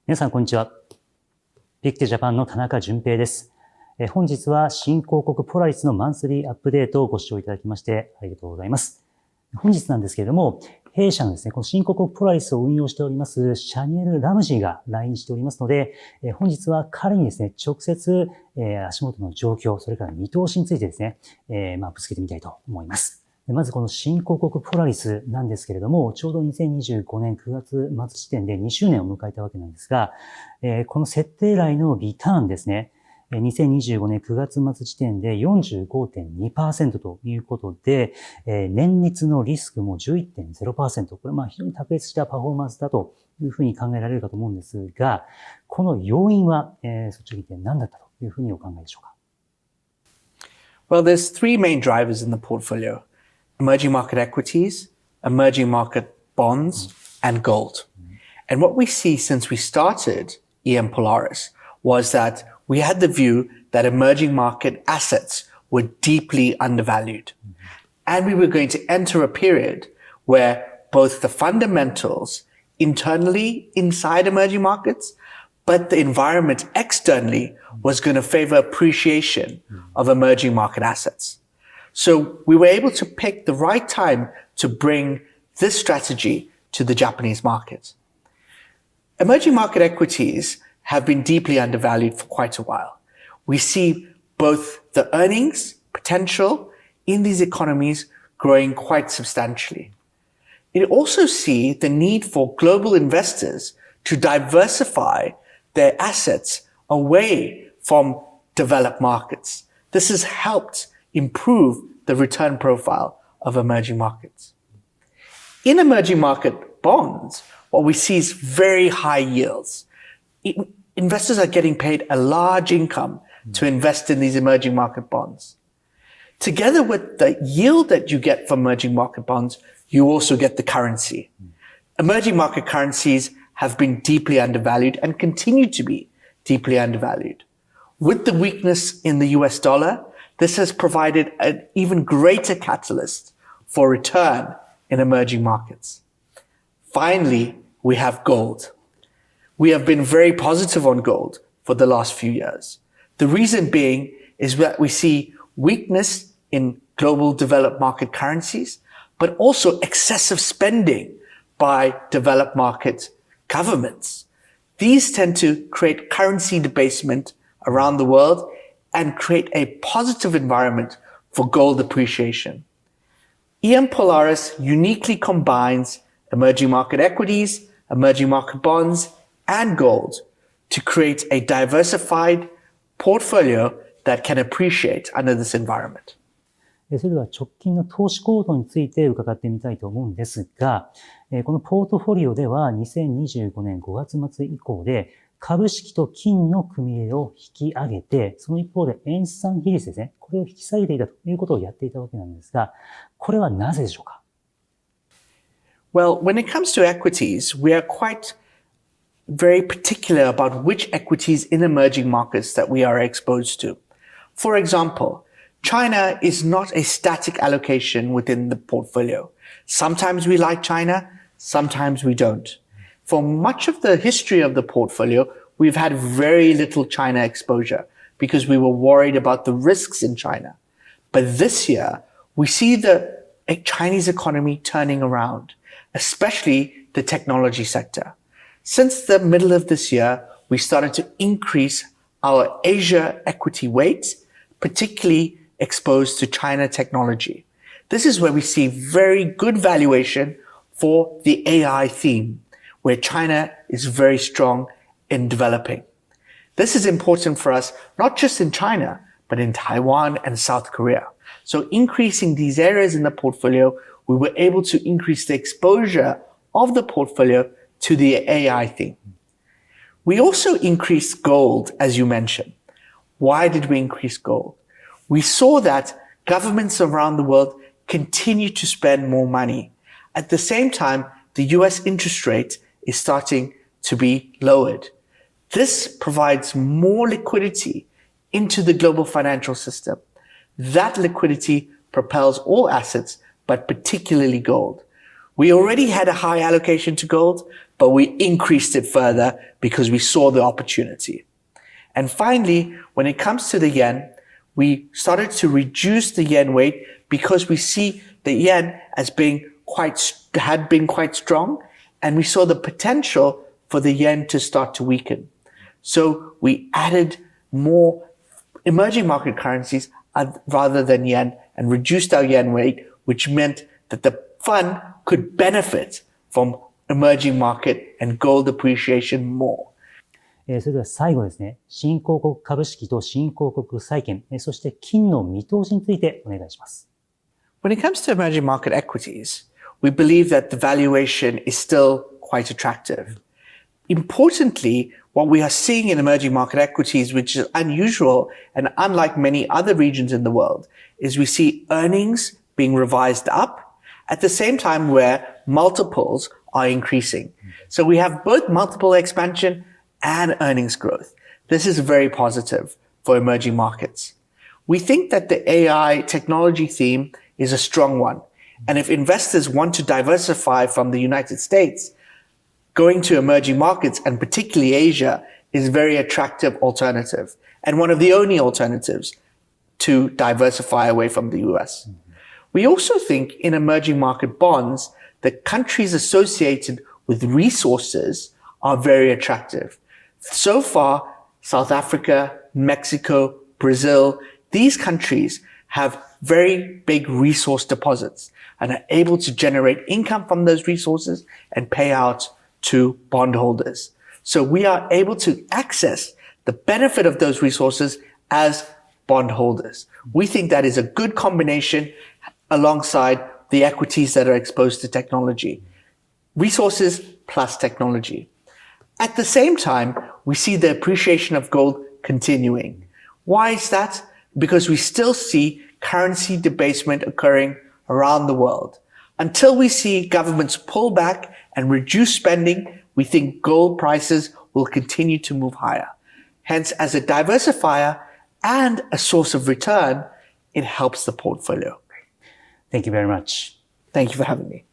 皆さんこんにちは。ピクテジャパンの田中純平です。本日は新興国ポラリスのマンスリーアップデートをご視聴いただきましてありがとうございます。本日なんですけれども、弊社のですね、この新興国ポラリスを運用しておりますシャニエル・ラムジーが来日しておりますので、本日は彼にですね、直接足元の状況、それから見通しについてですね、ぶつけてみたいと思います。まずこの新興国ポラリスなんですけれども、ちょうど2025年9月末時点で2周年を迎えたわけなんですが、この設定来のリターンですね、2025年9月末時点で 45.2% ということで、年率のリスクも 11.0%。これ非常に卓越したパフォーマンスだというふうに考えられるかと思うんですが、この要因は、率直に言って何だったというふうにお考えでしょうか。Well, there's three main drivers in the portfolio. Emerging market equities, emerging market bonds, and gold. And what we see since we started EM Polaris was that we had the view that emerging market assets were deeply undervalued. And we were going to enter a period where both the fundamentals internally inside emerging markets, but the environment externally was going to favor appreciation of emerging market assets. So we were able to pick the right time to bring this strategy to the Japanese market. Emerging market equities have been deeply undervalued for quite a while. We see both the earnings potential in these economies growing quite substantially. We also see the need for global investors to diversify their assets away from developed markets. This has helped improve the return profile of emerging markets. In emerging market bonds, what we see is very high yields. Investors are getting paid a large income to invest in these emerging market bonds. Together with the yield that you get from emerging market bonds, you also get the currency. Emerging market currencies have been deeply undervalued and continue to be deeply undervalued. With the weakness in the US dollar, this has provided an even greater catalyst for return in emerging markets. Finally, we have gold. We have been very positive on gold for the last few years. The reason being is that we see weakness in global developed market currencies, but also excessive spending by developed market governments. These tend to create currency debasement around the world and create a positive environment for gold appreciation. EM Polaris uniquely combines emerging market equities, emerging market bonds, and gold to create a diversified portfolio that can appreciate under this environment. それでは直近の投資行動について伺ってみたいと思うんですが、このポートフォリオでは2025年5月末以降で株式と金の組み入れを引き上げて、その一方で円資産比率ですね、これを引き下げていたということをやっていたわけなんですが、これはなぜでしょうか？ Well, when it comes to equities, we are quite very particular about which equities in emerging markets that we are exposed to. For example, China is not a static allocation within the portfolio. Sometimes we like China, sometimes we don't. For much of the history of the portfolio, we've had very little China exposure because we were worried about the risks in China. But this year, we see the Chinese economy turning around, especially the technology sector. Since the middle of this year, we started to increase our Asia equity weight, particularly exposed to China technology. This is where we see very good valuation for the AI theme, where China is very strong in developing. This is important for us, not just in China, but in Taiwan and South Korea. So increasing these areas in the portfolio, we were able to increase the exposure of the portfolio to the AI theme. We also increased gold, as you mentioned. Why did we increase gold? We saw that governments around the world continue to spend more money. At the same time, the US interest rate is starting to be lowered. This provides more liquidity into the global financial system. That liquidity propels all assets, but particularly gold. We already had a high allocation to gold, but we increased it further because we saw the opportunity. And finally, when it comes to the yen, we started to reduce the yen weight because we see the yen as had been quite strong, and we saw the potential for the yen to start to weaken. So we added more emerging market currencies rather than yen and reduced our yen weight, which meant that the fund could benefit from emerging market and gold appreciation more. それでは最後ですね、新興国株式と新興国債券、そして金の見通しについてお願いします。When it comes to emerging market equities, we believe that the valuation is still quite attractive. Importantly, what we are seeing in emerging market equities, which is unusual and unlike many other regions in the world, is we see earnings being revised up at the same time where multiples are increasing. So we have both multiple expansion and earnings growth. This is very positive for emerging markets. We think that the AI technology theme is a strong one. And if investors want to diversify from the United States, going to emerging markets, and particularly Asia, is a very attractive alternative and one of the only alternatives to diversify away from the US. We also think in emerging market bonds, the countries associated with resources are very attractive. So far, South Africa, Mexico, Brazil, these countries have very big resource deposits and are able to generate income from those resources and pay out to bondholders. So we are able to access the benefit of those resources as bondholders. We think that is a good combination alongside the equities that are exposed to technology. Resources plus technology. At the same time, we see the appreciation of gold continuing. Why is that? Because we still see currency debasement occurring around the world. Until we see governments pull back and reduce spending, we think gold prices will continue to move higher. Hence, as a diversifier and a source of return, it helps the portfolio. Thank you very much. Thank you for having me.